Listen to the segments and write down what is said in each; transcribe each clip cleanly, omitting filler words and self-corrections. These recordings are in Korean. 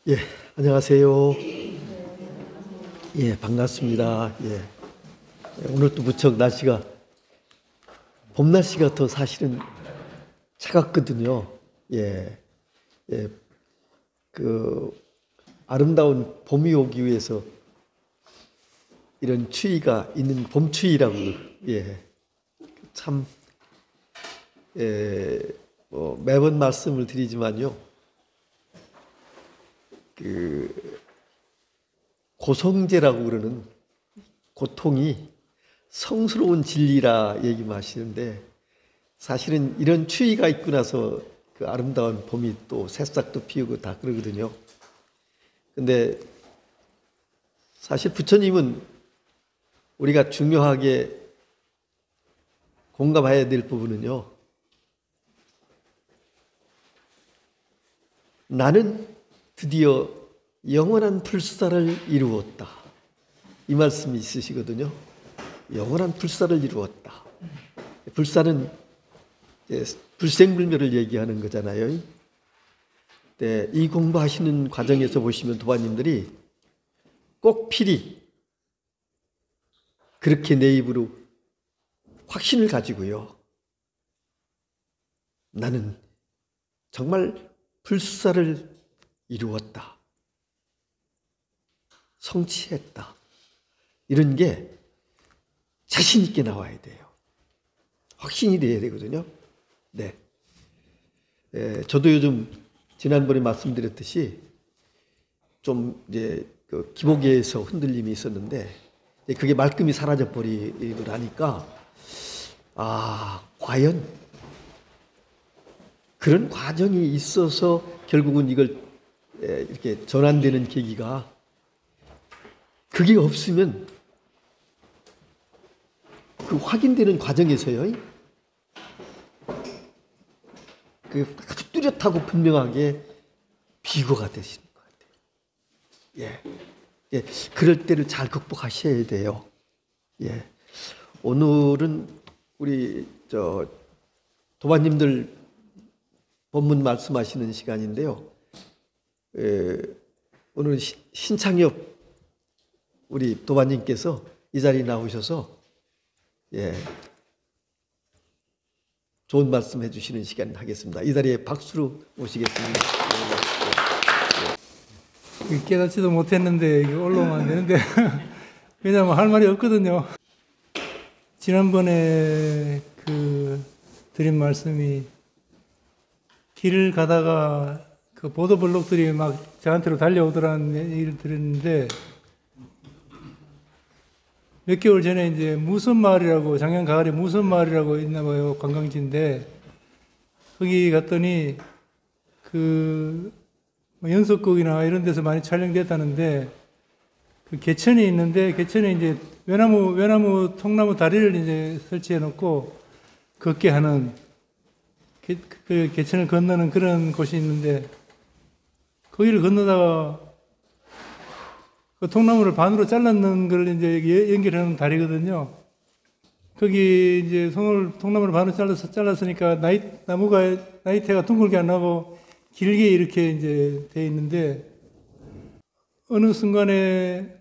예, 안녕하세요. 예, 반갑습니다. 예, 오늘 또 무척 날씨가 봄 날씨가 더 사실은 차갑거든요. 예, 예, 그 아름다운 봄이 오기 위해서 이런 추위가 있는 봄 추위라고 예, 참 매번 말씀을 드리지만요. 고성제라고 그러는 고통이 성스러운 진리라 얘기하시는데 사실은 이런 추위가 있고 나서 그 아름다운 봄이 또 새싹도 피우고 다 그러거든요. 근데 사실 부처님은 우리가 중요하게 공감해야 될 부분은요. 나는 드디어 영원한 불사를 이루었다. 이 말씀이 있으시거든요. 영원한 불사를 이루었다. 불사는 불생불멸을 얘기하는 거잖아요. 네, 이 공부하시는 과정에서 보시면 도반님들이 꼭 필히 그렇게 내 입으로 확신을 가지고요. 나는 정말 불사를 이루었다. 성취했다. 이런 게 자신 있게 나와야 돼요. 확신이 돼야 되거든요. 네. 저도 요즘 지난번에 말씀드렸듯이 좀 이제 그 기복에서 흔들림이 있었는데 그게 말끔히 사라져 버리고 나니까 과연 그런 과정이 있어서 결국은 이걸 이렇게 전환되는 계기가 그게 없으면 그 확인되는 과정에서요. 그 아주 뚜렷하고 분명하게 비거가 되시는 것 같아요. 예, 그럴 때를 잘 극복하셔야 돼요. 예, 오늘은 우리 도반님들 본문 말씀하시는 시간인데요. 오늘 신창엽 우리 도반님께서 이 자리에 나오셔서 좋은 말씀 해주시는 시간 하겠습니다. 이 자리에 박수로 모시겠습니다. 깨닫지도 못했는데 올라오면 안 되는데 왜냐면 할 말이 없거든요. 지난번에 드린 말씀이 길을 가다가 그 보도블록들이 막 저한테로 달려오더라는 얘기를 들었는데 몇 개월 전에 이제 무선마을이라고 작년 가을에 무선마을이라고 있나 봐요. 관광지인데 거기 갔더니 연속극이나 이런 데서 많이 촬영됐다는데 그 개천이 있는데 개천에 이제 외나무 통나무 다리를 이제 설치해 놓고 걷게 하는 그 개천을 건너는 그런 곳이 있는데 거기를 건너다가 그 통나무를 반으로 잘랐는 걸 이제 연결하는 다리거든요. 거기 이제 통나무를 반으로 잘랐으니까 나이테가 둥글게 안 나고 길게 이렇게 이제 돼 있는데 어느 순간에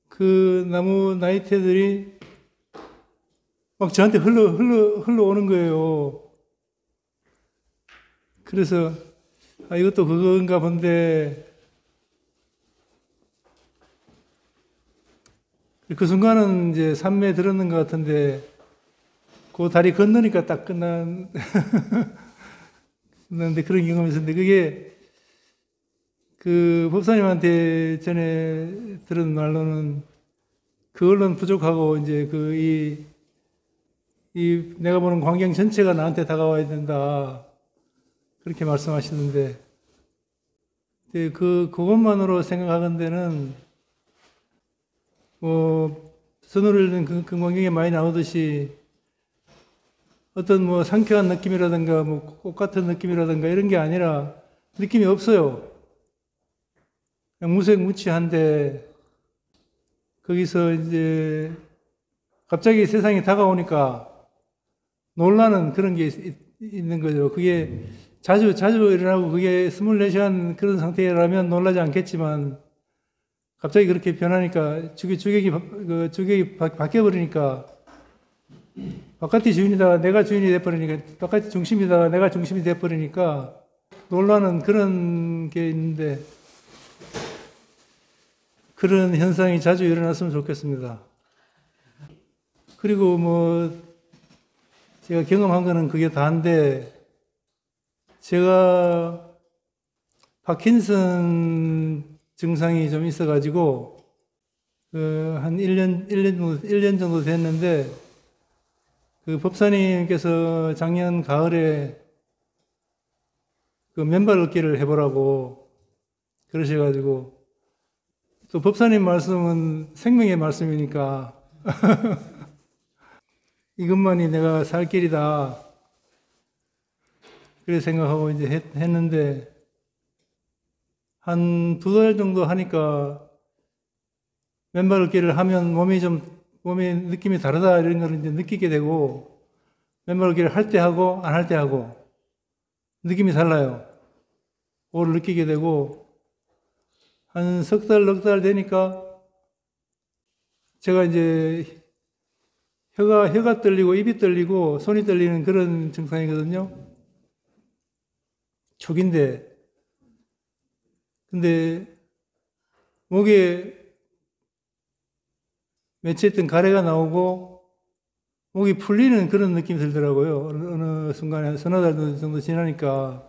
그 나무 나이테들이 막 저한테 흘러오는 거예요. 그래서 이것도 그건가 본데 그 순간은 이제 산매에 들었는 것 같은데 그 다리 건너니까 딱 끝났는데 그런 경험이 있었는데 그게 그 법사님한테 전에 들은 말로는 그걸로는 부족하고 이제 이 내가 보는 광경 전체가 나한테 다가와야 된다 그렇게 말씀하시는데 그것만으로 생각하건대는 선호를 그 광경에 많이 나오듯이 어떤 상쾌한 느낌이라든가 꽃 같은 느낌이라든가 이런 게 아니라 느낌이 없어요. 그냥 무색무취한데 거기서 이제 갑자기 세상이 다가오니까 놀라는 그런 게 있는 거죠. 그게 자주 일어나고 그게 24시간 그런 상태라면 놀라지 않겠지만 갑자기 그렇게 변하니까 주객이 바뀌어버리니까 바깥이 주인이다가 내가 주인이 돼버리니까 바깥이 중심이다가 내가 중심이 돼버리니까 놀라는 그런 게 있는데 그런 현상이 자주 일어났으면 좋겠습니다. 그리고 뭐 제가 경험한 거는 그게 다인데 제가 파킨슨 증상이 좀 있어가지고 한 1년 정도 됐는데 그 법사님께서 작년 가을에 그 맨발 걷기를 해보라고 그러셔가지고 또 법사님 말씀은 생명의 말씀이니까 이것만이 내가 살 길이다 그래 생각하고 이제 했는데 한 2달 정도 하니까 맨발 걷기를 하면 몸의 느낌이 다르다 이런 걸 이제 느끼게 되고 맨발 걷기를 할 때 하고 안 할 때 하고 느낌이 달라요. 그걸 느끼게 되고 한 석 달, 넉 달 되니까 제가 이제 혀가 떨리고 입이 떨리고 손이 떨리는 그런 증상이거든요. 초기인데 근데 목에 맺혀있던 가래가 나오고 목이 풀리는 그런 느낌이 들더라고요. 어느 순간에 서너 달 정도 지나니까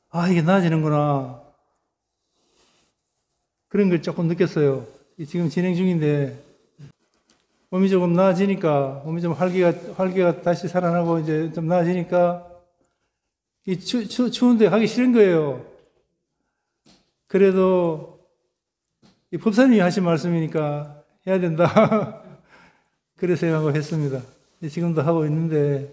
아 이게 나아지는구나 그런 걸 조금 느꼈어요. 지금 진행 중인데 몸이 조금 나아지니까 몸이 좀 활기가 다시 살아나고 이제 좀 나아지니까 이 추운데 가기 싫은 거예요. 그래도 이 법사님이 하신 말씀이니까 해야 된다. 그래 생각을 했습니다. 지금도 하고 있는데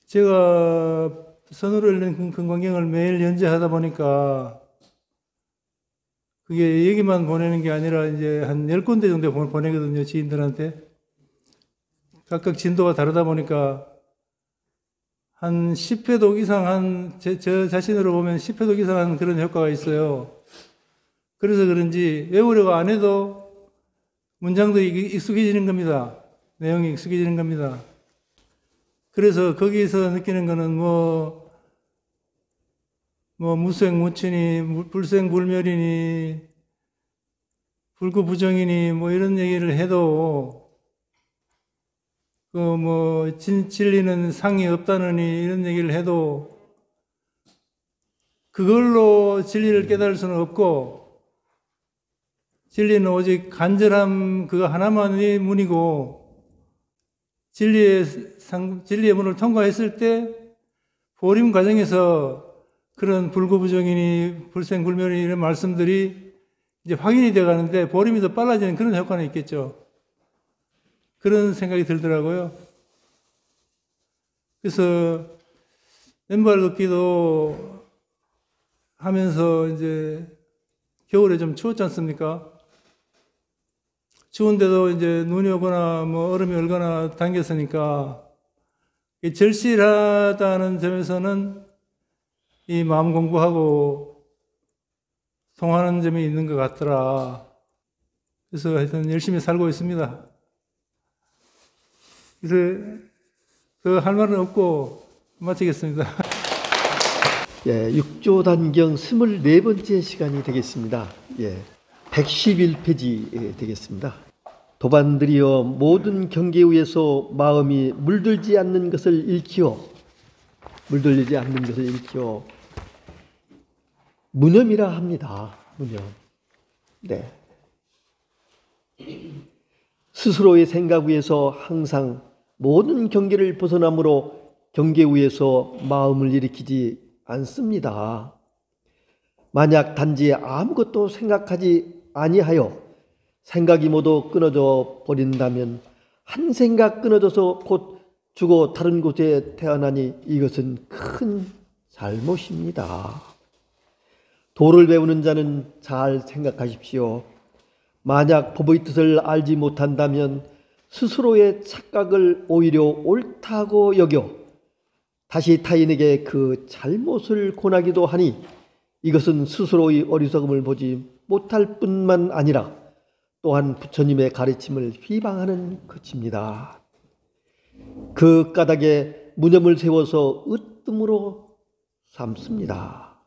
제가 선으로 열린 금강경을 매일 연재하다 보니까 그게 여기만 보내는 게 아니라 이제 한 10군데 정도 보내거든요. 지인들한테. 각각 진도가 다르다 보니까 한 10회독 이상 저 자신으로 보면 10회독 이상한 그런 효과가 있어요. 그래서 그런지 외우려고 안 해도 문장도 익숙해지는 겁니다. 내용이 익숙해지는 겁니다. 그래서 거기서 느끼는 거는 무생무친이, 불생불멸이니, 불구부정이니, 이런 얘기를 해도, 진리는 상이 없다느니, 이런 얘기를 해도, 그걸로 진리를 깨달을 수는 없고, 진리는 오직 간절함 그거 하나만이 문이고, 진리의 문을 통과했을 때, 보림 과정에서 그런 불구부정이니 불생불멸이니 이런 말씀들이 이제 확인이 되어 가는데 보림이 더 빨라지는 그런 효과는 있겠죠. 그런 생각이 들더라고요. 그래서 맨발 걷기도 하면서 이제 겨울에 좀 추웠지 않습니까? 추운데도 이제 눈이 오거나 얼음이 얼거나 당겼으니까 절실하다는 점에서는 이 마음 공부하고 통하는 점이 있는 것 같더라. 그래서 하여튼 열심히 살고 있습니다. 그래서 더 할 말은 없고 마치겠습니다. 예, 6조 단경 24번째 시간이 되겠습니다. 예, 111페이지 되겠습니다. 도반들이여 모든 경계 위에서 마음이 물들지 않는 것을 일키어 물들리지 않는 것을 일키어 무념이라 합니다. 무념. 네. 스스로의 생각 위에서 항상 모든 경계를 벗어나므로 경계 위에서 마음을 일으키지 않습니다. 만약 단지 아무것도 생각하지 아니하여 생각이 모두 끊어져 버린다면 한 생각 끊어져서 곧 죽어 다른 곳에 태어나니 이것은 큰 잘못입니다. 도를 배우는 자는 잘 생각하십시오. 만약 법의 뜻을 알지 못한다면 스스로의 착각을 오히려 옳다고 여겨 다시 타인에게 그 잘못을 권하기도 하니 이것은 스스로의 어리석음을 보지 못할 뿐만 아니라 또한 부처님의 가르침을 비방하는 것입니다. 그 까닭에 무념을 세워서 으뜸으로 삼습니다.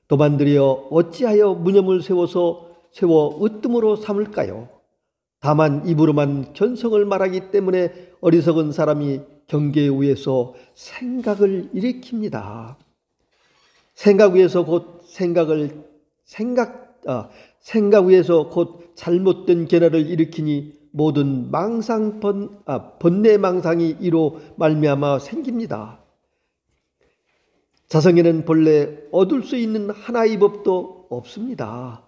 도반들이여 어찌하여 무념을 세워 으뜸으로 삼을까요? 다만 입으로만 견성을 말하기 때문에 어리석은 사람이 경계 위에서 생각을 일으킵니다. 생각 위에서 곧 잘못된 견해를 일으키니 모든 번뇌 망상이 이로 말미암아 생깁니다. 자성에는 본래 얻을 수 있는 하나의 법도 없습니다.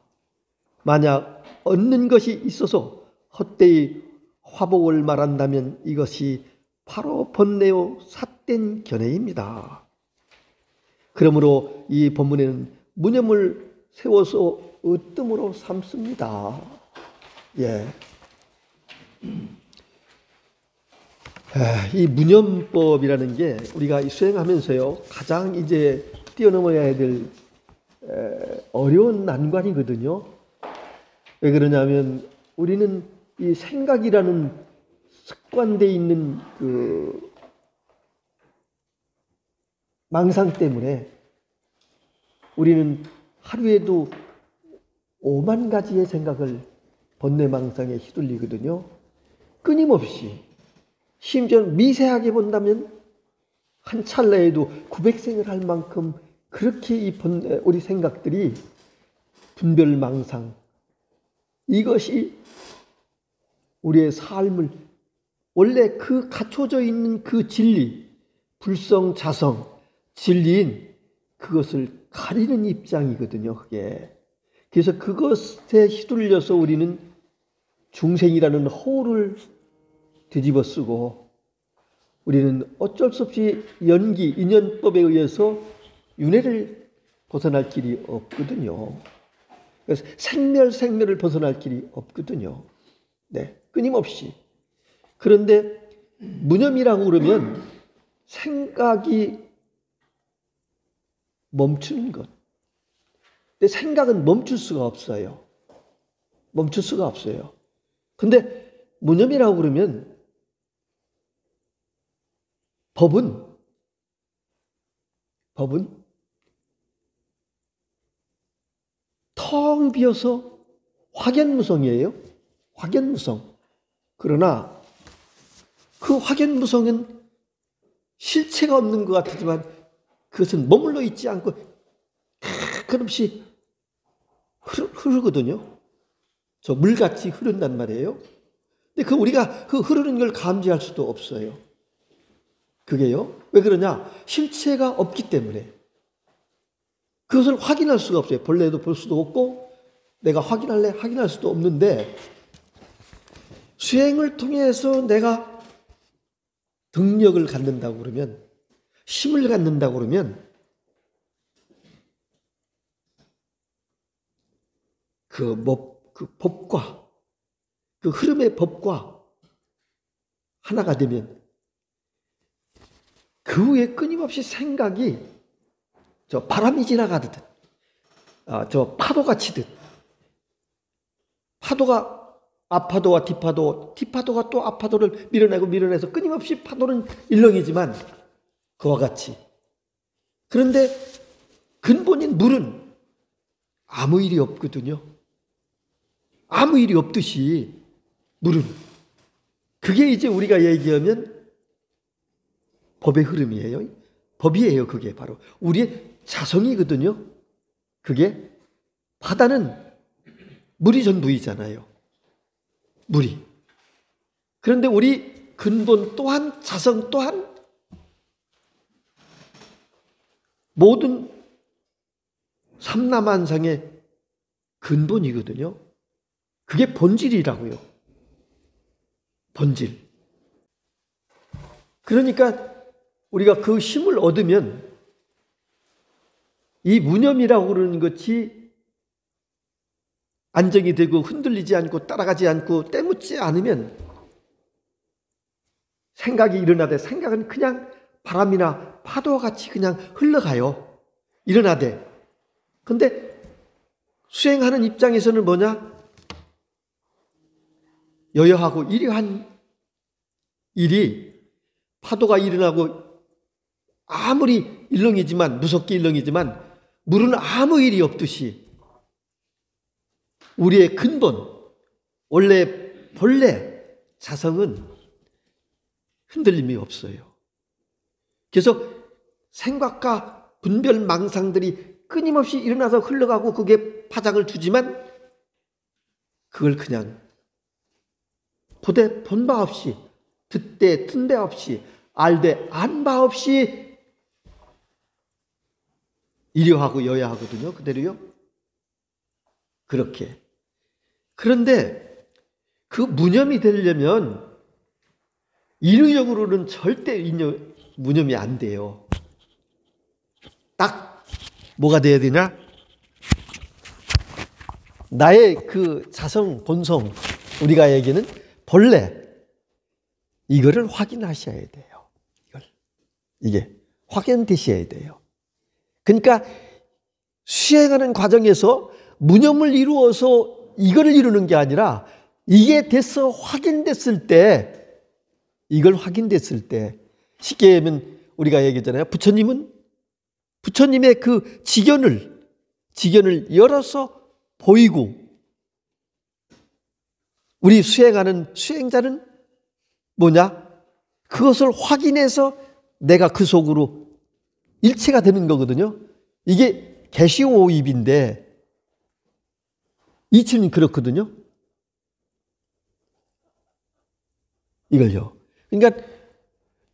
만약 얻는 것이 있어서 헛되이 화복을 말한다면 이것이 바로 번뇌요 삿된 견해입니다. 그러므로 이 본문에는 무념을 세워서 으뜸으로 삼습니다. 이 무념법이라는 게 우리가 수행하면서요 가장 이제 뛰어넘어야 될 어려운 난관이거든요. 왜 그러냐면 우리는 이 생각이라는 습관되어 있는 그 망상 때문에 우리는 하루에도 5만 가지의 생각을 번뇌망상에 휘둘리거든요. 끊임없이. 심지어 미세하게 본다면 한 찰나에도 900생을 할 만큼 그렇게 우리 생각들이 분별망상, 이것이 우리의 삶을 원래 그 갖춰져 있는 그 진리, 불성, 자성, 진리인 그것을 가리는 입장이거든요. 그게. 그래서 그것에 휘둘려서 우리는 중생이라는 허울을 뒤집어 쓰고 우리는 어쩔 수 없이 인연법에 의해서 윤회를 벗어날 길이 없거든요. 그래서 생멸을 벗어날 길이 없거든요. 끊임없이. 그런데 무념이라고 그러면 생각이 멈추는 것. 근데 생각은 멈출 수가 없어요. 멈출 수가 없어요. 근데 무념이라고 그러면 법은 텅 비어서 확연무성이에요. 확연무성. 그러나 그 확연무성은 실체가 없는 것 같지만 그것은 머물러 있지 않고 가끔씩 흐르거든요. 저 물같이 흐른단 말이에요. 근데 우리가 그 흐르는 걸 감지할 수도 없어요. 그게요. 왜 그러냐? 실체가 없기 때문에. 그것을 확인할 수가 없어요. 본래도 볼 수도 없고 내가 확인할 수도 없는데 수행을 통해서 내가 등력을 갖는다고 그러면, 힘을 갖는다고 그러면 그 법과 그 흐름의 법과 하나가 되면 그 후에 끊임없이 생각이 저 바람이 지나가듯 저 파도가 치듯, 파도가 앞파도와 뒷파도가 또 앞파도를 밀어내서 끊임없이 파도는 일렁이지만 그와 같이. 그런데 근본인 물은 아무 일이 없거든요. 아무 일이 없듯이 물은. 그게 이제 우리가 얘기하면 법의 흐름이에요. 법이에요. 그게 바로 우리의 자성이거든요. 그게 바다는 물이 전부이잖아요. 물이. 그런데 우리 근본 또한 자성 또한 모든 삼라만상의 근본이거든요. 그게 본질이라고요. 본질. 그러니까 우리가 그 힘을 얻으면 이 무념이라고 그러는 것이 안정이 되고 흔들리지 않고 따라가지 않고 때묻지 않으면 생각이 일어나되 생각은 그냥 바람이나 파도와 같이 그냥 흘러가요. 일어나되. 근데 수행하는 입장에서는 뭐냐? 여여하고 이러한 일이 파도가 일어나고 아무리 일렁이지만 무섭게 일렁이지만 물은 아무 일이 없듯이 우리의 근본 본래 자성은 흔들림이 없어요. 그래서 생각과 분별 망상들이 끊임없이 일어나서 흘러가고 그게 파장을 주지만 그걸 그냥 보되 본 바 없이 듣되 든 바 없이 알되 안 바 없이 이려하고 여야 하거든요. 그대로요. 그렇게. 그런데 그 무념이 되려면 인의적으로는 절대 무념이 안 돼요. 딱 뭐가 돼야 되냐? 나의 그 자성 본성, 우리가 얘기는 본래 이거를 확인하셔야 돼요. 이게 확인되셔야 돼요. 그러니까 수행하는 과정에서 무념을 이루어서 이거를 이루는 게 아니라 이게 돼서 확인됐을 때, 이걸 확인됐을 때, 쉽게 하면 우리가 얘기했잖아요. 부처님의 그 지견을 열어서 보이고, 우리 수행하는 수행자는 뭐냐? 그것을 확인해서 내가 그 속으로 일체가 되는 거거든요. 이게 개시오입인데 이치는 그렇거든요. 이걸요. 그러니까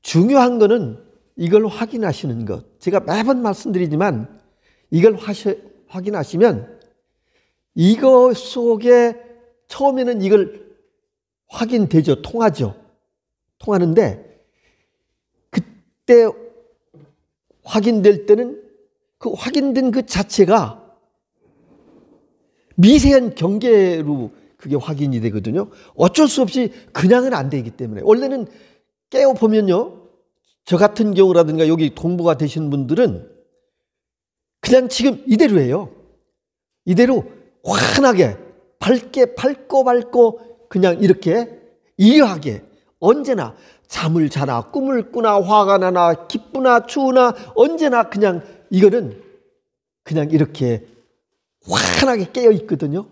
중요한 거는 이걸 확인하시는 것. 제가 매번 말씀드리지만 이걸 확인하시면 이거 속에 처음에는 이걸 확인되죠. 통하죠. 통하는데 그때 확인될 때는 그 확인된 그 자체가 미세한 경계로 그게 확인이 되거든요. 어쩔 수 없이 그냥은 안 되기 때문에. 원래는 깨어보면요. 저 같은 경우라든가 여기 동부가 되신 분들은 그냥 지금 이대로예요. 이대로 환하게 밝고 그냥 이렇게 이하게 언제나 잠을 자나 꿈을 꾸나 화가 나나 기쁘나 추우나 언제나 그냥 이거는 그냥 이렇게 환하게 깨어 있거든요.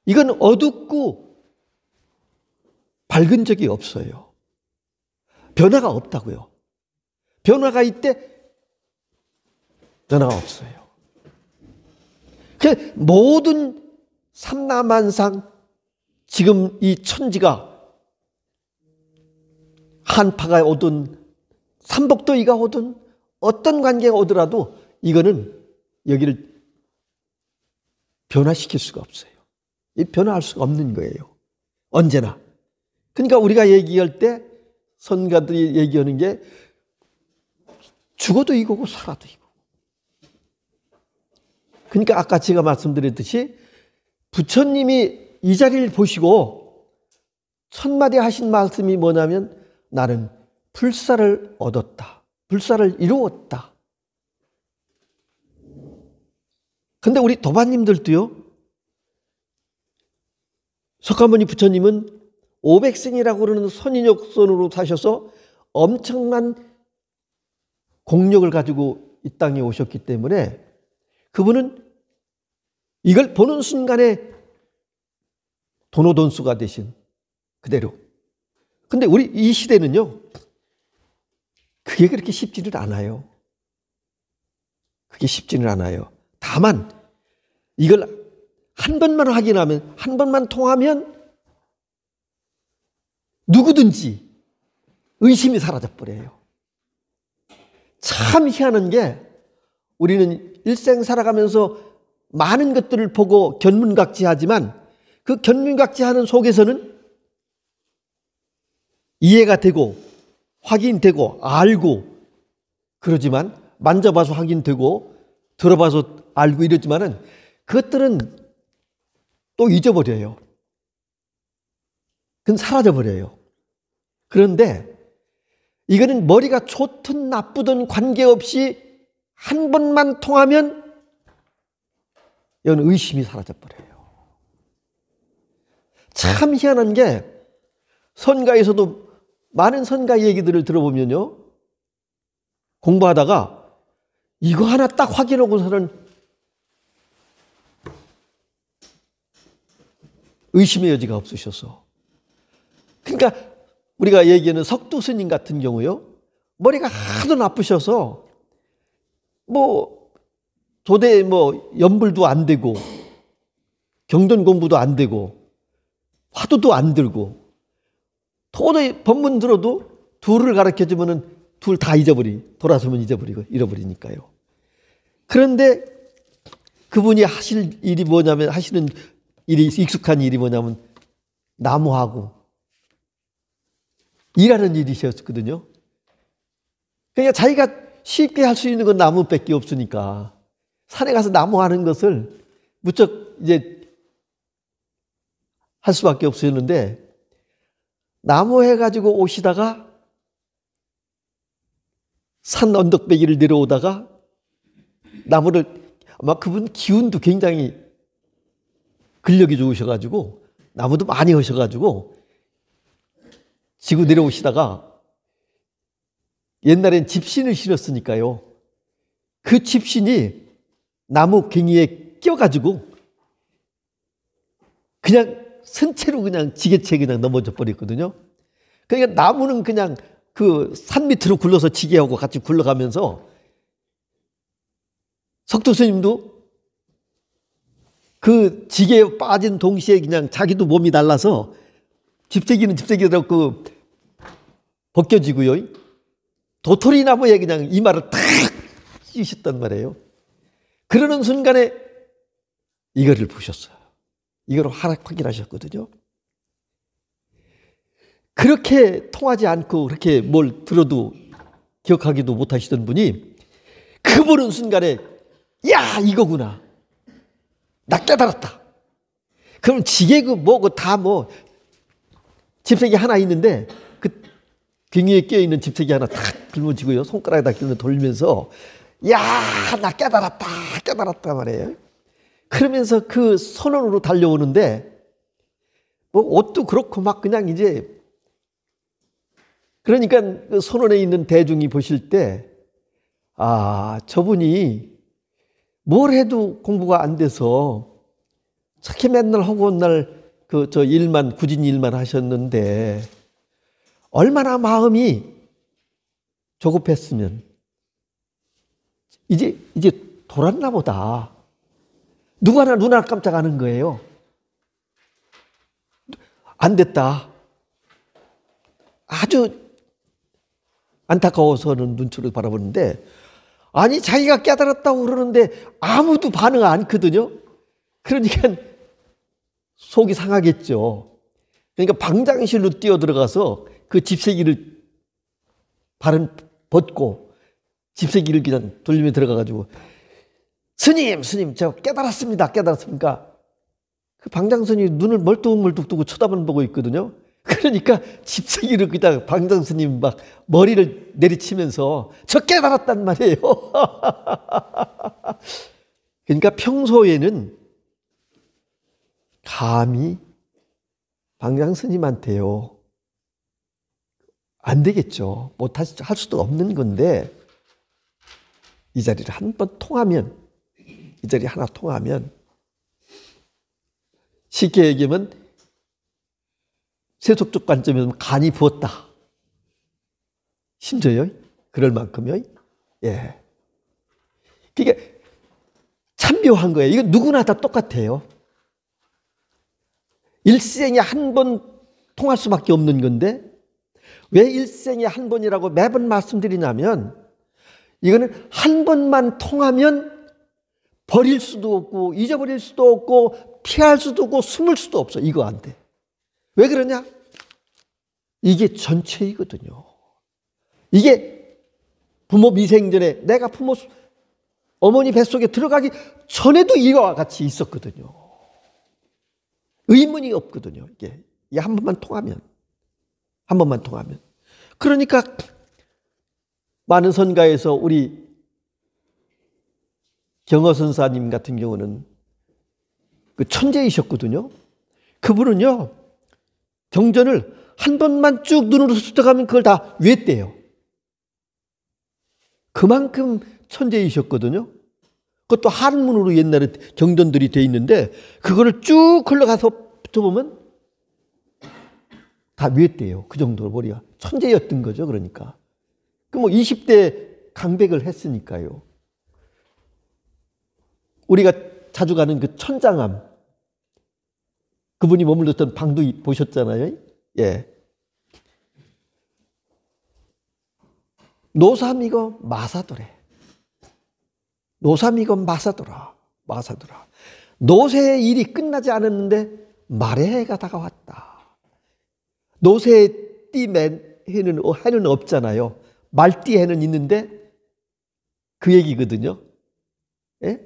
이건 어둡고 밝은 적이 없어요. 변화가 없다고요. 변화가 있대 변화가 없어요. 그 모든 삼라만상 지금 이 천지가 한파가 오든 삼복도이가 오든 어떤 관계가 오더라도 이거는 여기를 변화시킬 수가 없어요. 변화할 수가 없는 거예요. 언제나. 그러니까 우리가 얘기할 때 선가들이 얘기하는 게 죽어도 이거고 살아도 이거고. 그러니까 아까 제가 말씀드렸듯이 부처님이 이 자리를 보시고 첫 마디 하신 말씀이 뭐냐면 나는 불사를 얻었다. 불사를 이루었다. 근데 우리 도반님들도요. 석가모니 부처님은 500생이라고 그러는 선인욕선으로 사셔서 엄청난 공력을 가지고 이 땅에 오셨기 때문에 그분은 이걸 보는 순간에 도노돈수가 되신 그대로. 근데 우리 이 시대는요. 그게 그렇게 쉽지는 않아요. 그게 쉽지는 않아요. 다만 이걸 한 번만 확인하면 한 번만 통하면 누구든지 의심이 사라져버려요. 참 희한한 게 우리는 일생 살아가면서 많은 것들을 보고 견문각지하지만 그 견문각지하는 속에서는 이해가 되고 확인되고 알고 그러지만 만져봐서 확인되고 들어봐서 알고 이러지만은 그것들은 또 잊어버려요. 그건 사라져버려요. 그런데 이거는 머리가 좋든 나쁘든 관계없이 한 번만 통하면 이건 의심이 사라져버려요. 참 희한한 게 선가에서도 많은 선가 얘기들을 들어보면요, 공부하다가 이거 하나 딱 확인하고서는 의심의 여지가 없으셔서. 그러니까 우리가 얘기하는 석두 스님 같은 경우요, 머리가 하도 나쁘셔서 도대 연불도 안 되고 경전 공부도 안 되고 화두도 안 들고 도저히 법문 들어도 둘을 가르쳐주면은 둘 다 돌아서면 잃어버리니까요. 그런데 그분이 하시는 일이 익숙한 일이 뭐냐면 나무하고 일하는 일이셨거든요. 그러니까 자기가 쉽게 할 수 있는 건 나무밖에 없으니까 산에 가서 나무 하는 것을 무척 이제 할 수밖에 없었는데, 나무 해가지고 오시다가 산 언덕배기를 내려오다가 나무를, 아마 그분 기운도 굉장히 근력이 좋으셔가지고 나무도 많이 하셔가지고 지고 내려오시다가, 옛날엔 집신을 신었으니까요, 그 집신이 나무 괭이에 껴가지고 그냥 선체로 그냥 지게차에 그냥 넘어져 버렸거든요. 그러니까 나무는 그냥 그 산 밑으로 굴러서 지게하고 같이 굴러가면서, 석두 스님도 그 지게에 빠진 동시에 그냥 자기도 몸이 날라서 집세기는 집세기대로 벗겨지고요, 도토리 나무에 그냥 이마를 탁 쑤셨단 말이에요. 그러는 순간에 이거를 보셨어요. 이걸 확인하셨거든요. 그렇게 통하지 않고 그렇게 뭘 들어도 기억하기도 못하시던 분이 그 보는 순간에, 야, 이거구나, 나 깨달았다. 그럼 지게 집세기 하나 있는데 그 괭이에 껴있는 집세기 하나 탁 짊어지고요, 손가락에다 돌면서, 야, 나 깨달았다 말이에요. 그러면서 그 선원으로 달려오는데, 옷도 그렇고 막 그냥 이제, 그러니까 그 선원에 있는 대중이 보실 때, 아, 저분이 뭘 해도 공부가 안 돼서 저렇게 맨날 허구한 날 굳은 일만 하셨는데 얼마나 마음이 조급했으면 이제 돌았나 보다. 누가나 눈알 깜짝하는 거예요. 안 됐다. 아주 안타까워서는 눈초를 바라보는데, 아니 자기가 깨달았다고 그러는데 아무도 반응 않거든요. 그러니까 속이 상하겠죠. 그러니까 방장실로 뛰어들어가서 그 집세기를 발은 벗고 집세기를 그냥 돌리며 들어가가지고, 스님 저 깨달았습니까? 그 방장스님이 눈을 멀뚱멀뚱 뜨고 쳐다만 보고 있거든요. 그러니까 집세기를 그냥 방장스님 막 머리를 내리치면서 저 깨달았단 말이에요. 그러니까 평소에는 감히 방장스님한테요, 안 되겠죠. 할 수도 없는 건데, 이 자리를 한 번 통하면, 이 자리 하나 통하면, 쉽게 얘기하면 세속적 관점에서 간이 부었다. 심져요? 그럴 만큼요? 예. 그게 참 묘한 거예요. 이건 누구나 다 똑같아요. 일생에 한 번 통할 수밖에 없는 건데, 왜 일생에 한 번이라고 매번 말씀드리냐면, 이거는 한 번만 통하면 버릴 수도 없고 잊어버릴 수도 없고 피할 수도 없고 숨을 수도 없어. 이거 안 돼. 왜 그러냐? 이게 전체이거든요. 이게 부모 미생전에 내가 어머니 뱃속에 들어가기 전에도 이와 같이 있었거든요. 의문이 없거든요. 이게 한 번만 통하면. 그러니까 많은 선가에서 우리 경허 선사님 같은 경우는 그 천재이셨거든요. 그분은요, 경전을 한 번만 쭉 눈으로 스쳐가면 그걸 다 외웠대요. 그만큼 천재이셨거든요. 그것도 한문으로 옛날에 경전들이 돼 있는데 그거를 쭉 흘러가서 붙어보면 다 외웠대요. 그 정도로 머리가 천재였던 거죠. 그러니까 그 뭐 20대 강백을 했으니까요. 우리가 자주 가는 그 천장암, 그분이 머물렀던 방도 보셨잖아요. 예. 노삼이거 마사도래. 노삼이거 마사도라. 마사도라. 노새의 일이 끝나지 않았는데 말의 해가 다가왔다. 노새의 띠맨 해는 없잖아요. 말띠 해는 있는데 그 얘기거든요. 예?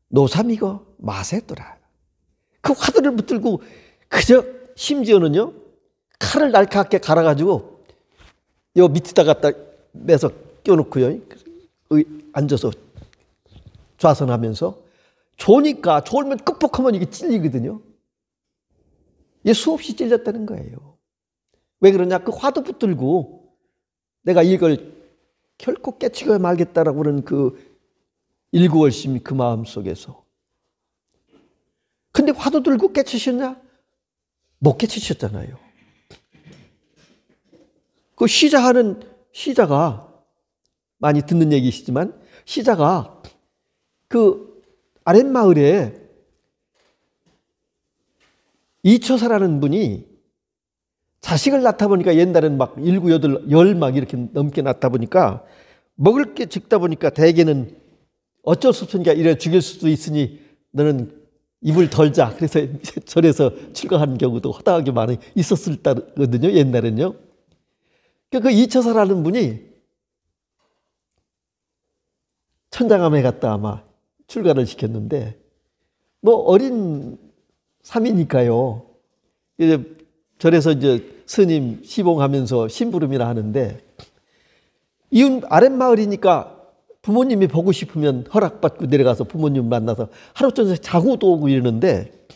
노삼이거 마세도라. 그 화두를 붙들고 그저 심지어는요, 칼을 날카롭게 갈아가지고 요 밑에다 갖다 내서 껴놓고요, 앉아서 좌선하면서 좋으니까, 좋으면 끝복하면 이게 찔리거든요. 이게 수없이 찔렸다는 거예요. 왜 그러냐? 그 화두 붙들고 내가 이걸 결코 깨치고 말겠다라고 그런 그 일구월심, 그 마음 속에서. 근데 화두 들고 깨치셨냐? 못 깨치셨잖아요. 그 시자하는, 시자가 많이 듣는 얘기시지만 시자가 그 아랫마을에 이처사라는 분이 자식을 낳다 보니까, 옛날에는 막 7, 8, 10 막 이렇게 넘게 낳다 보니까 먹을 게 적다 보니까 대개는 어쩔 수 없으니까 이래 죽일 수도 있으니 너는 입을 덜자. 그래서 절에서 출가하는 경우도 허다하게 많이 있었을 때거든요. 옛날에는요. 그 이처사라는 분이 천장암에 갔다 아마 출가를 시켰는데, 뭐 어린 삼이니까요. 이제 절에서 이제 스님 시봉하면서 심부름이라 하는데, 이웃 아랫마을이니까 부모님이 보고 싶으면 허락받고 내려가서 부모님 만나서 하루 종일 자고도 오고 이러는데,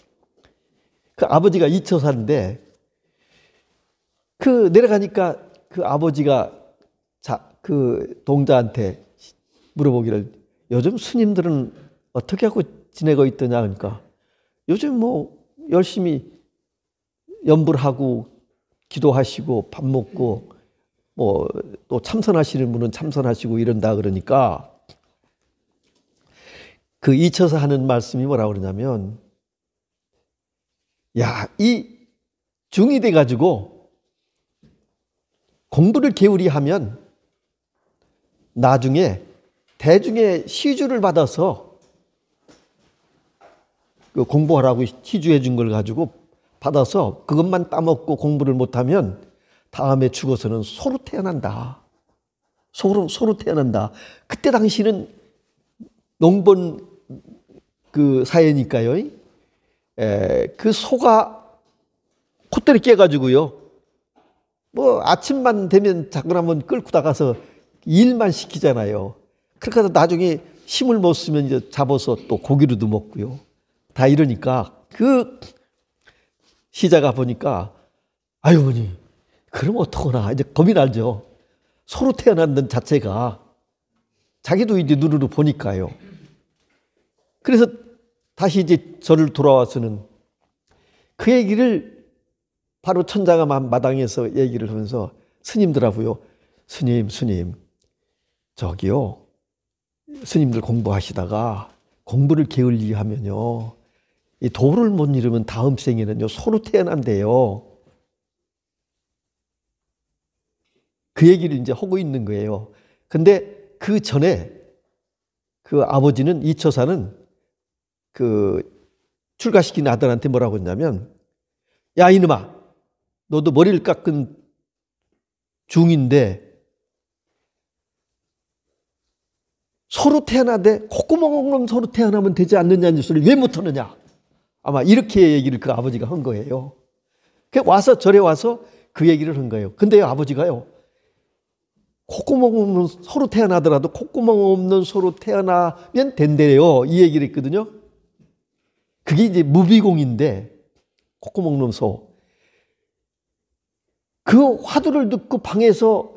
그 아버지가 이처사인데 그 내려가니까 그 아버지가 그 동자한테 물어보기를, 요즘 스님들은 어떻게 하고 지내고 있더냐 하니까, 요즘 뭐 열심히 염불 하고 기도하시고 밥 먹고 뭐 또 참선하시는 분은 참선하시고 이런다 그러니까, 그 이처사 하는 말씀이 뭐라고 그러냐면, 야, 이 중이 돼 가지고 공부를 게으리 하면 나중에 대중의 시주를 받아서, 그 공부하라고 시주해 준 걸 가지고 받아서 그것만 따먹고 공부를 못하면 다음에 죽어서는 소로 태어난다. 소로 태어난다. 그때 당시는 농번 그 사회니까요. 그 소가 콧대를 깨가지고요, 뭐 아침만 되면 자꾸나면 끌고 나가서 일만 시키잖아요. 그렇게 해서 나중에 힘을 못 쓰면 이제 잡아서 또 고기로도 먹고요. 다 이러니까 그 시자가 보니까, 아유 어머니, 그럼 어떡하나 이제 겁이 나죠. 소로 태어난다는 자체가 자기도 이제 눈으로 보니까요. 그래서 다시 이제 절을 돌아와서는 그 얘기를 바로 천장암 마당에서 얘기를 하면서 스님들하고요, 스님 저기요, 스님들 공부하시다가 공부를 게을리 하면요, 이 도를 못 이루면 다음 생에는요 소로 태어난대요. 그 얘기를 이제 하고 있는 거예요. 근데 그 전에 그 아버지는, 이처사는 그 출가시킨 아들한테 뭐라고 했냐면, 야 이놈아, 너도 머리를 깎은 중인데 소로 태어나되 콧구멍 없는 소로 태어나면 되지 않느냐는 소리를 왜 못하느냐. 아마 이렇게 얘기를 그 아버지가 한 거예요. 와서 절에 와서 그 얘기를 한 거예요. 근데 아버지가요, 콧구멍 없는 소로 태어나더라도 콧구멍 없는 소로 태어나면 된대요. 이 얘기를 했거든요. 그게 이제 무비공인데, 콧구멍 없는 소. 그 화두를 듣고 방에서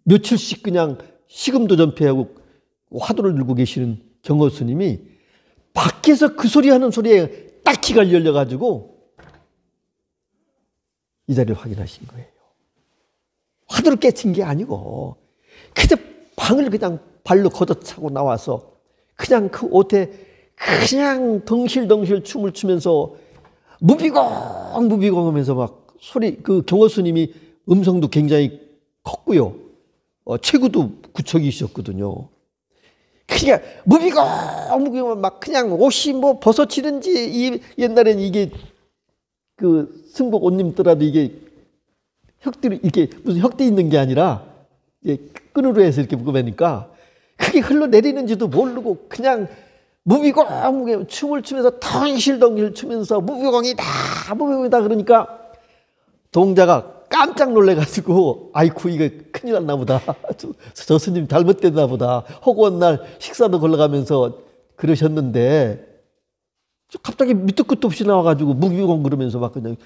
며칠씩 그냥 식음도 전폐하고 화두를 들고 계시는 경호 스님이 밖에서 그 소리 하는 소리에 딱 기가 열려가지고 이 자리를 확인하신 거예요. 화두를 깨친 게 아니고 그냥 방을 그냥 발로 걷어차고 나와서 그냥 그 옷에 그냥 덩실덩실 춤을 추면서 무비공 하면서 막 소리, 그 경호 스님이 음성도 굉장히 컸고요. 체구도 구척이셨거든요. 그냥 무비공 막 그냥 옷이 뭐 벗어지든지, 옛날엔 이게 그 승복 옷 입더라도 이게 혁들이 이렇게 무슨 혁대 있는 게 아니라 끈으로 해서 이렇게 묶어매니까 그게 흘러내리는지도 모르고 그냥 무비공 춤을 추면서 덩실덩실 추면서 무비공이다 그러니까 동자가 깜짝 놀래가지고 아이쿠 이거 큰일 났나 보다. 저 스님 잘못됐나 보다. 허구한 날 식사도 걸러가면서 그러셨는데 갑자기 밑도 끝도 없이 나와가지고 무비공 그러면서 막 그냥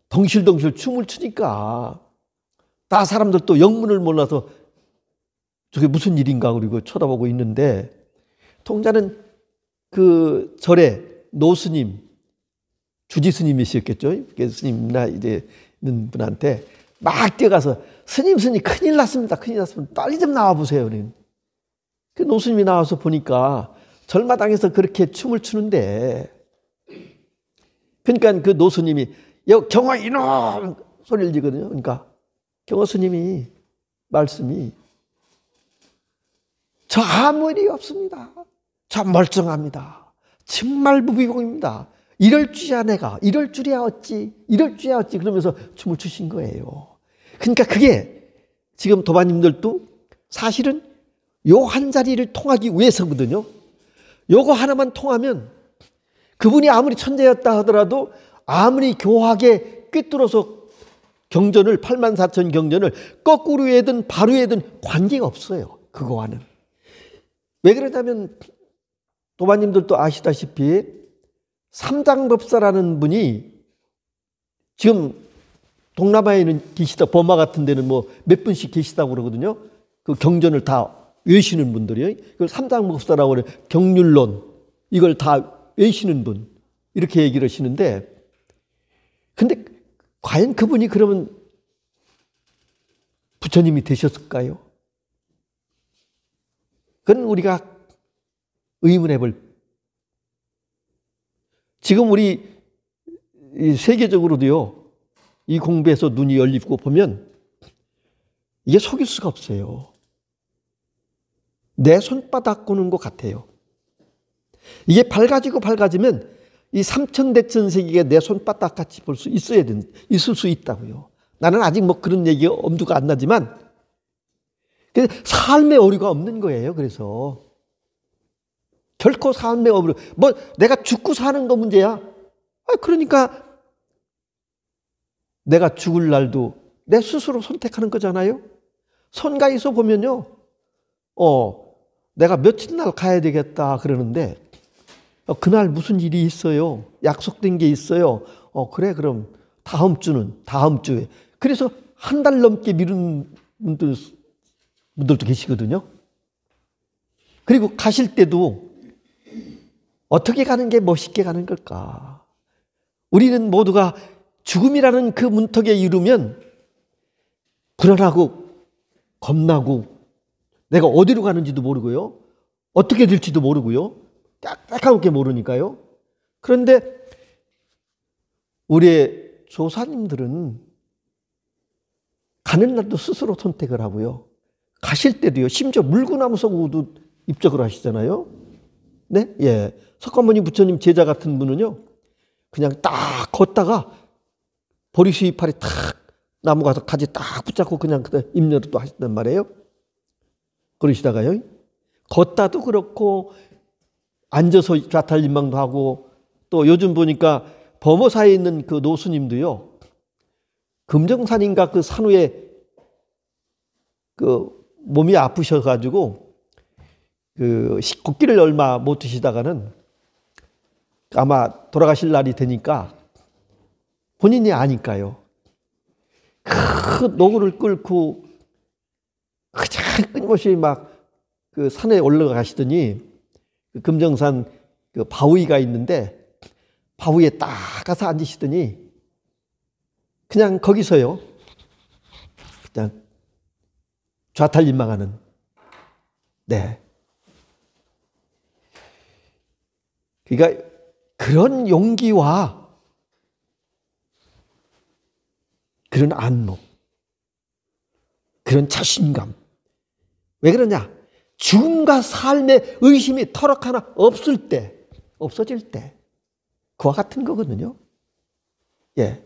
덩실덩실 춤을 추니까 다 사람들 또 영문을 몰라서 저게 무슨 일인가 그리고 쳐다보고 있는데 동자는 그 절에 노스님, 주지스님이셨겠죠. 스님이나 이제 있는 분한테 막 뛰어가서 스님 큰일 났습니다. 큰일 났습니다. 빨리 좀 나와보세요. 그 노스님이 나와서 보니까 절마당에서 그렇게 춤을 추는데 그러니까 그 노스님이 경호 이놈 소리를 지거든요. 그러니까 경호 스님이 말씀이 저 아무 일이 없습니다. 저 멀쩡합니다. 정말 무비공입니다. 이럴 줄이야 내가. 이럴 줄이야 어찌. 그러면서 춤을 추신 거예요. 그러니까 그게 지금 도반님들도 사실은 요 한 자리를 통하기 위해서거든요. 요거 하나만 통하면 그분이 아무리 천재였다 하더라도 아무리 교학에 꿰뚫어서 경전을 84,000 경전을 거꾸로 해든 바로 해든 관계가 없어요. 그거와는. 왜 그러냐면 도반님들도 아시다시피 삼장법사라는 분이 지금 동남아에는 계시다, 버마 같은 데는 뭐 몇 분씩 계시다고 그러거든요. 그 경전을 다 외시는 분들이요. 그걸 삼장법사라고 그래요. 경률론 이걸 다 외시는 분 이렇게 얘기를 하시는데 근데 과연 그분이 그러면 부처님이 되셨을까요? 그건 우리가 의문해 볼. 지금 우리 세계적으로도요. 이 공부에서 눈이 열리고 보면 이게 속일 수가 없어요. 내 손바닥 고는 것 같아요. 이게 밝아지면 이 삼천대천 세계가 내 손바닥 같이 볼 수 있을 수 있다고요. 나는 아직 뭐 그런 얘기가 엄두가 안 나지만 삶의 오류가 없는 거예요. 그래서 결코 삶의 오류 뭐 내가 죽고 사는 거 문제야. 그러니까 내가 죽을 날도 내 스스로 선택하는 거잖아요. 선가에서 보면요. 내가 며칠 날 가야 되겠다 그러는데 그날 무슨 일이 있어요. 약속된 게 있어요. 그래 그럼 다음 주에. 그래서 한 달 넘게 미루는 분들도 계시거든요. 그리고 가실 때도 어떻게 가는 게 멋있게 가는 걸까? 우리는 모두가 죽음이라는 그 문턱에 이르면 불안하고 겁나고 내가 어디로 가는지도 모르고요. 어떻게 될지도 모르고요. 까맣게 모르니까요. 그런데 우리의 조사님들은 가는 날도 스스로 선택을 하고요. 가실 때도요. 심지어 물구나무 서고도 입적을 하시잖아요. 네? 예. 석가모니 부처님 제자 같은 분은요. 그냥 딱 걷다가 보리수 이파리 탁 나무 가서 가지 딱 붙잡고 그냥 입력을 또 하셨단 말이에요. 그러시다가요. 걷다도 그렇고 앉아서 좌탈림망도 하고 또 요즘 보니까 범어사에 있는 그 노스님도요. 금정산인가 그 산 위에 몸이 아프셔가지고 곡기를 얼마 못 드시다가는 아마 돌아가실 날이 되니까 본인이 아니까요. 큰 노구를 끌고 그냥 끊임없이 막 산에 올라가시더니 금정산 바위가 있는데 바위에 딱 가서 앉으시더니 그냥 거기서요. 그냥 좌탈민망하는. 네. 그러니까 그런 용기와 그런 안목, 그런 자신감. 왜 그러냐? 죽음과 삶의 의심이 터럭 하나 없을 때, 없어질 때, 그와 같은 거거든요. 예.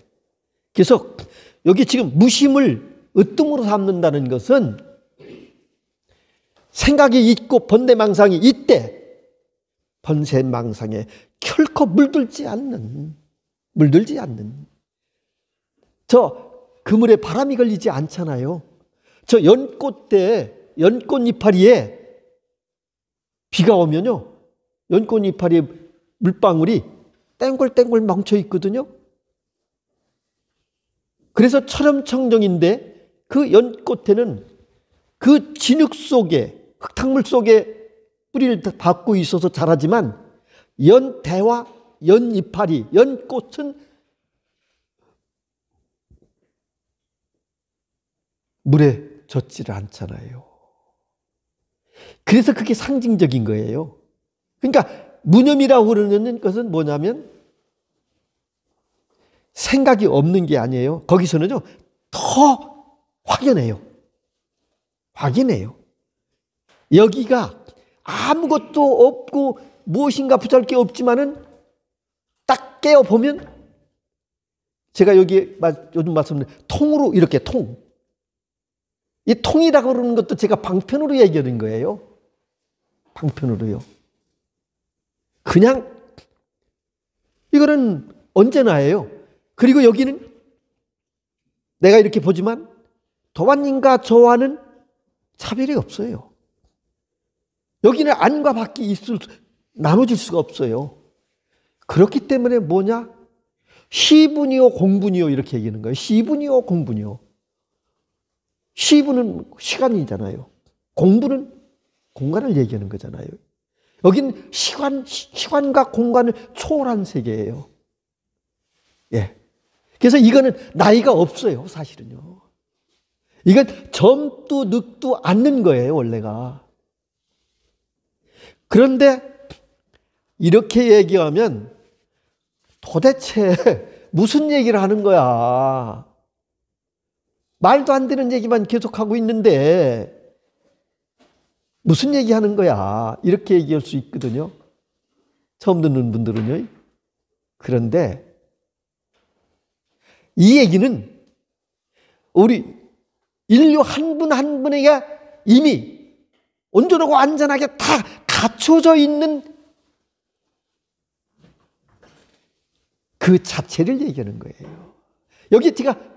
그래서 여기 지금 무심을 으뜸으로 삼는다는 것은 생각이 있고 번뇌망상이 있대 번뇌망상에 결코 물들지 않는 저 그물에 바람이 걸리지 않잖아요. 저 연꽃 이파리에 비가 오면요, 연꽃 이파리에 물방울이 땡글땡글 멈춰 있거든요. 그래서 철음청정인데 그 연꽃에는 그 진흙 속에, 흙탕물 속에 뿌리를 받고 있어서 자라지만 연대와 연이파리, 연꽃은 물에 젖지를 않잖아요. 그래서 그게 상징적인 거예요. 그러니까 무념이라고 그러는 것은 뭐냐면 생각이 없는 게 아니에요. 거기서는요, 더 확연해요. 여기가 아무것도 없고 무엇인가 부잘게 없지만은 딱 깨어보면 제가 여기 요즘 말씀드린 통으로 이렇게 이 통이라고 그러는 것도 제가 방편으로 얘기하는 거예요. 방편으로요. 그냥 이거는 언제나예요. 그리고 여기는 내가 이렇게 보지만 도반님과 저와는 차별이 없어요. 여기는 안과 밖이 나눠질 수가 없어요. 그렇기 때문에 뭐냐? 시분이요 공분이요 이렇게 얘기하는 거예요. 시분이요 공분이요. 시분은 시간이잖아요. 공분은 공간을 얘기하는 거잖아요. 여긴 시간과 공간을 초월한 세계예요. 예. 그래서 이거는 나이가 없어요, 사실은요. 이건 젊도 늙도 않는 거예요, 원래가. 그런데 이렇게 얘기하면 도대체 무슨 얘기를 하는 거야? 말도 안 되는 얘기만 계속하고 있는데 무슨 얘기하는 거야? 이렇게 얘기할 수 있거든요. 처음 듣는 분들은요. 그런데 이 얘기는 우리 인류 한 분 한 분에게 이미 온전하고 안전하게 다 갖춰져 있는 그 자체를 얘기하는 거예요. 여기 제가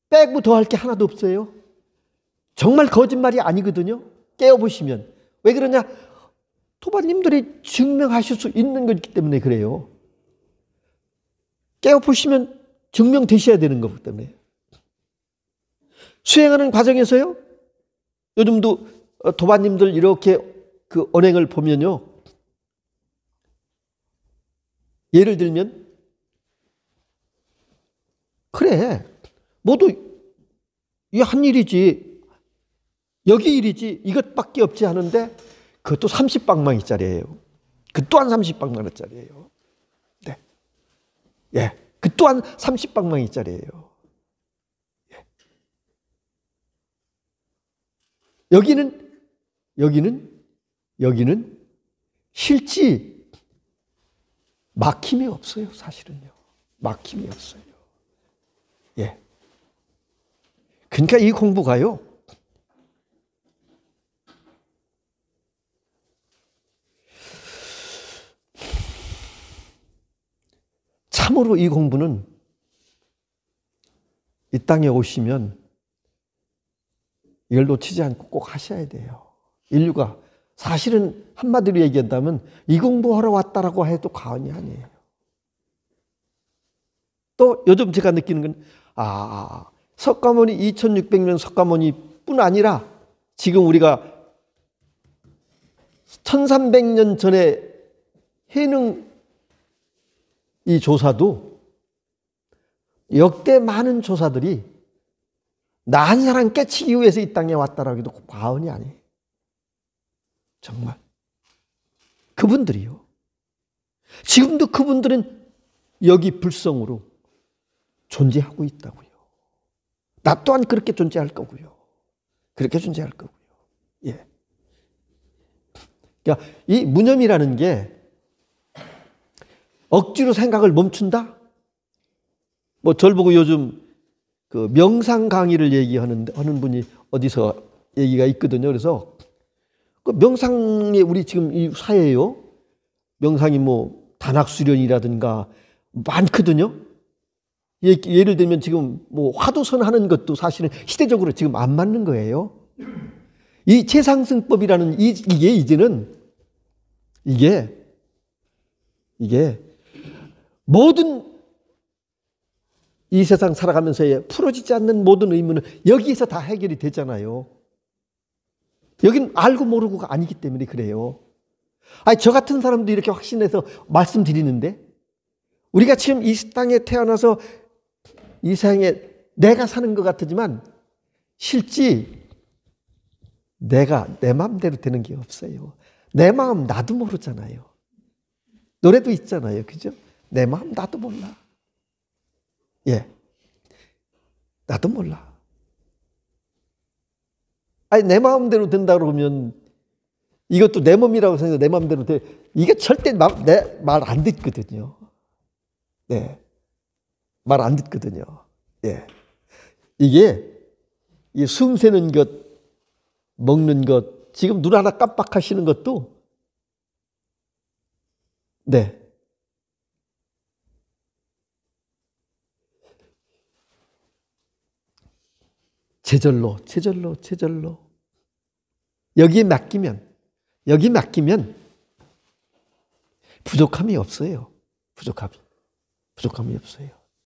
빼고 더할 게 하나도 없어요. 정말 거짓말이 아니거든요. 깨어보시면. 왜 그러냐? 토바님들이 증명하실 수 있는 거기 때문에 그래요. 깨어보시면 증명되셔야 되는 거기 때문에. 수행하는 과정에서요, 요즘도 도바님들 이렇게 그 언행을 보면요, 예를 들면, 그래, 모두 이 한 일이지, 여기 일이지, 이것밖에 없지 하는데, 그것도 30방망이짜리예요. 그 또한 30방망이짜리예요. 네. 예. 그 또한 30방망이짜리예요. 예. 여기는 실지 막힘이 없어요, 사실은요. 막힘이 없어요. 예. 그러니까 이 공부가요, 참으로 이 공부는 이 땅에 오시면 이걸 놓치지 않고 꼭 하셔야 돼요. 인류가 사실은 한마디로 얘기한다면 이 공부하러 왔다라고 해도 과언이 아니에요. 또 요즘 제가 느끼는 건 석가모니 2600년 석가모니뿐 아니라 지금 우리가 1300년 전에 해능 이 조사도 역대 많은 조사들이 나 한 사람 깨치기 위해서 이 땅에 왔다라고 해도 과언이 아니에요. 정말. 그분들이요. 지금도 그분들은 여기 불성으로 존재하고 있다고요. 나 또한 그렇게 존재할 거고요. 그렇게 존재할 거고요. 예. 그러니까 이 무념이라는 게 억지로 생각을 멈춘다? 뭐 절 보고 요즘 그 명상 강의를 하는 분이 어디서 얘기가 있거든요. 그래서 그 명상에 우리 지금 이 사회에요. 명상이 뭐 단학수련이라든가 많거든요. 예를 들면 지금 뭐 화두선 하는 것도 사실은 시대적으로 지금 안 맞는 거예요. 이 최상승법이라는 이게 이제는 이게 모든 이 세상 살아가면서의 풀어지지 않는 모든 의문은 여기에서 다 해결이 되잖아요. 여긴 알고 모르고가 아니기 때문에 그래요. 저 같은 사람도 이렇게 확신해서 말씀드리는데 우리가 지금 이 땅에 태어나서 이 세상에 내가 사는 것 같지만 실제 내가 내 마음대로 되는 게 없어요. 내 마음 나도 모르잖아요. 노래도 있잖아요. 그죠? 내 마음 나도 몰라. 예. 나도 몰라. 내 마음대로 된다 그러면 이것도 내 몸이라고 생각해서 내 마음대로 돼. 이게 절대 내 말 안 듣거든요. 네. 말 안 듣거든요. 예. 이게 이 숨 새는 것, 먹는 것, 지금 눈 하나 깜빡하시는 것도 네. 제절로 여기에 맡기면 부족함이 없어요. 부족함이 없어요.